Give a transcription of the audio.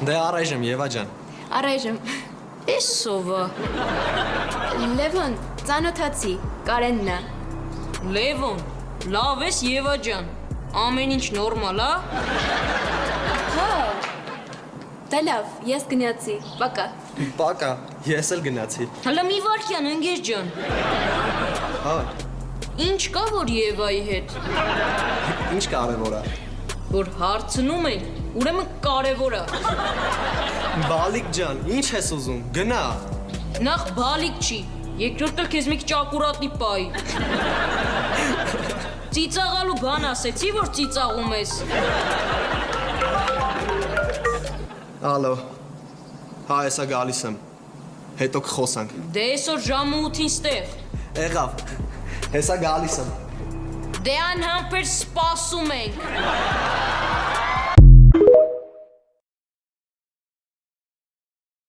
Դե առայժմ Եվա ջան։ Առայժմ։ Էս սովը։ Լևոն, ծանոթացի, Կարենն է։ Լևոն, լավ ես Եվա ջան։ Ամեն ինչ նորմալ, հա։ Հա։ Դա լավ, ես գնացի, պակա։ Պակա, ես էլ գնացի։ Հələ մի վարքյան ընկեր ջան։ Հա, Ինչ կա որ Եվայի հետ։ ինչ կարևոր է։ Որ հարցնում են, ուրեմն կարևոր է։ Բալիկ ջան, ինչ ես ուզում։ Գնա։ Նախ բալիկ չի, երկրորդը քեզ մի քիչ ակուրատնի պայի։ Ծիծաղալու բան ասեցի, որ ծիծաղում ես։ Ալո։ Հա, հեսա գալիս եմ։ Հետո կխոսանք։ Դե այսօր ժամը 8-ին ստեղ։ Եղավ։ Հեսա գալիս եմ։ Դե անհամբեր սպասում ենք։